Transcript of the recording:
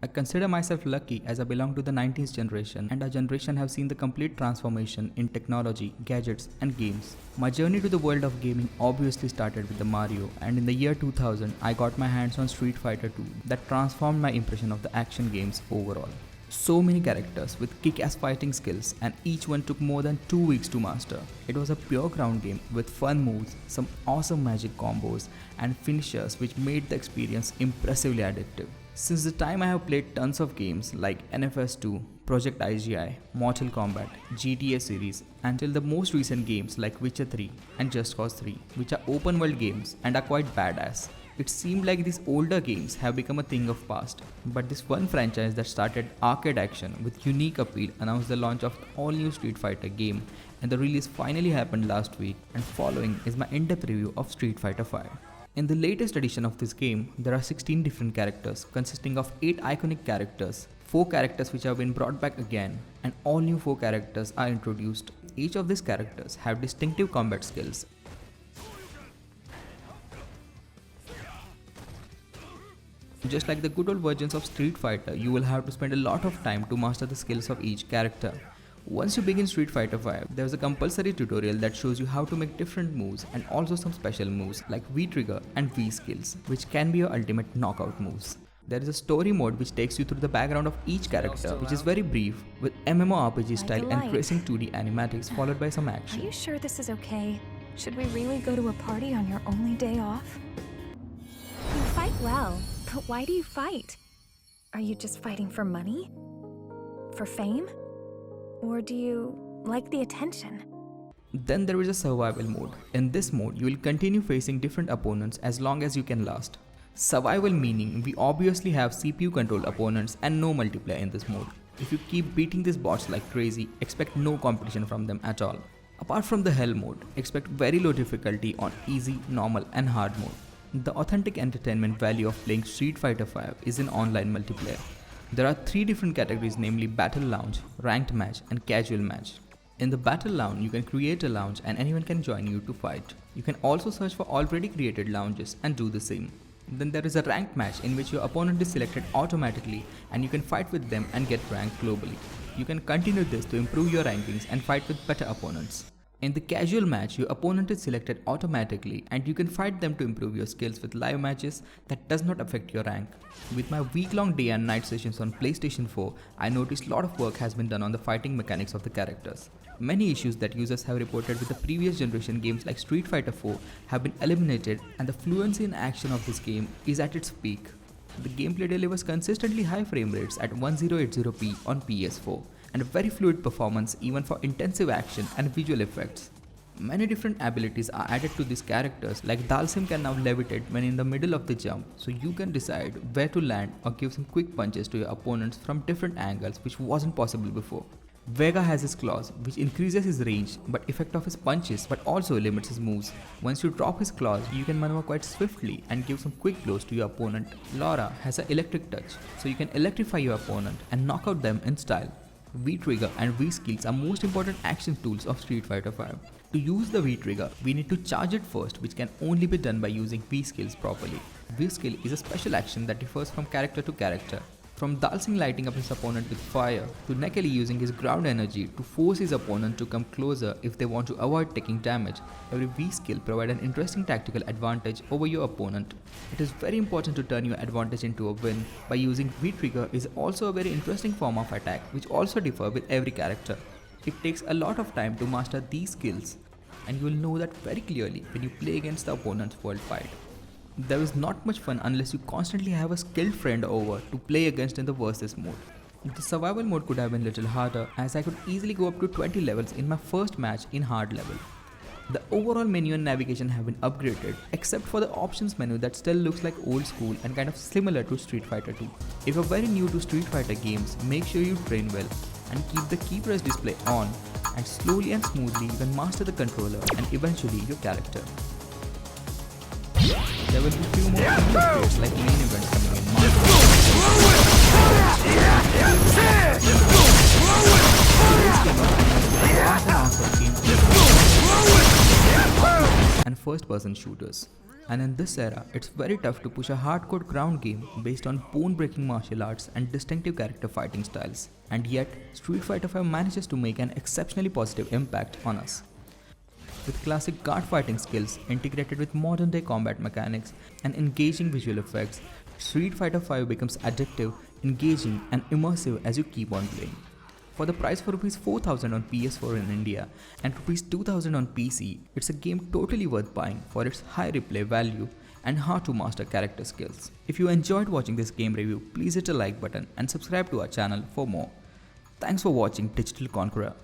I consider myself lucky as I belong to the 90s generation, and our generation have seen the complete transformation in technology, gadgets and games. My journey to the world of gaming obviously started with the Mario, and in the year 2000 I got my hands on Street Fighter 2 that transformed my impression of the action games overall. So many characters with kick-ass fighting skills, and each one took more than 2 weeks to master. It was a pure ground game with fun moves, some awesome magic combos and finishers which made the experience impressively addictive. Since the time I have played tons of games like NFS2, Project IGI, Mortal Kombat, GTA series, until the most recent games like Witcher 3 and Just Cause 3, which are open world games and are quite badass. It seemed like these older games have become a thing of past, but this one franchise that started arcade action with unique appeal announced the launch of the all-new Street Fighter game, and the release finally happened last week, and following is my in-depth review of Street Fighter 5. In the latest edition of this game, there are 16 different characters consisting of 8 iconic characters, 4 characters which have been brought back again, and all new 4 characters are introduced. Each of these characters have distinctive combat skills. Just like the good old versions of Street Fighter, you will have to spend a lot of time to master the skills of each character. Once you begin Street Fighter 5, there is a compulsory tutorial that shows you how to make different moves and also some special moves like V-Trigger and V-Skills, which can be your ultimate knockout moves. There is a story mode which takes you through the background of each character, which is very brief, with MMORPG style and racing 2D animatics followed by some action. Are you sure this is okay? Should we really go to a party on your only day off? You fight well, but why do you fight? Are you just fighting for money? For fame? Or do you like the attention? Then there is a survival mode. In this mode, you will continue facing different opponents as long as you can last. Survival meaning we obviously have CPU controlled opponents and no multiplayer in this mode. If you keep beating these bots like crazy, expect no competition from them at all. Apart from the hell mode, expect very low difficulty on easy, normal and hard mode. The authentic entertainment value of playing Street Fighter 5 is in online multiplayer. There are 3 different categories, namely Battle Lounge, Ranked Match and Casual Match. In the Battle Lounge, you can create a lounge and anyone can join you to fight. You can also search for already created lounges and do the same. Then there is a Ranked Match in which your opponent is selected automatically and you can fight with them and get ranked globally. You can continue this to improve your rankings and fight with better opponents. In the Casual Match, your opponent is selected automatically and you can fight them to improve your skills with live matches that does not affect your rank. With my week-long day and night sessions on PlayStation 4, I noticed a lot of work has been done on the fighting mechanics of the characters. Many issues that users have reported with the previous generation games like Street Fighter 4 have been eliminated, and the fluency in action of this game is at its peak. The gameplay delivers consistently high frame rates at 1080p on PS4. And a very fluid performance even for intensive action and visual effects. Many different abilities are added to these characters, like Dalsim can now levitate when in the middle of the jump, so you can decide where to land or give some quick punches to your opponents from different angles which wasn't possible before. Vega has his claws, which increases his range but effect of his punches but also limits his moves. Once you drop his claws, you can maneuver quite swiftly and give some quick blows to your opponent. Laura has an electric touch, so you can electrify your opponent and knock out them in style. V-Trigger and V-Skills are most important action tools of Street Fighter 5. To use the V-Trigger, we need to charge it first, which can only be done by using V-Skills properly. V-Skill is a special action that differs from character to character. From Dalsim lighting up his opponent with fire, to Nekeli using his ground energy to force his opponent to come closer if they want to avoid taking damage, every V-skill provides an interesting tactical advantage over your opponent. It is very important to turn your advantage into a win. By using V-Trigger is also a very interesting form of attack which also differ with every character. It takes a lot of time to master these skills, and you will know that very clearly when you play against the opponents worldwide. There is not much fun unless you constantly have a skilled friend over to play against in the versus mode. The survival mode could have been little harder, as I could easily go up to 20 levels in my first match in hard level. The overall menu and navigation have been upgraded, except for the options menu that still looks like old school and kind of similar to Street Fighter 2. If you're very new to Street Fighter games, make sure you train well and keep the key press display on, and slowly and smoothly you can master the controller and eventually your character. There will be few more events like main events coming in March. And first first-person shooters. And in this era, it's very tough to push a hardcore ground game based on bone-breaking martial arts and distinctive character fighting styles. And yet, Street Fighter V manages to make an exceptionally positive impact on us. With classic guard fighting skills integrated with modern day combat mechanics and engaging visual effects, Street Fighter V becomes addictive, engaging, and immersive as you keep on playing. For the price for Rs 4000 on PS4 in India and Rs 2000 on PC, it's a game totally worth buying for its high replay value and hard to master character skills. If you enjoyed watching this game review, please hit a like button and subscribe to our channel for more. Thanks for watching Digital Conqueror.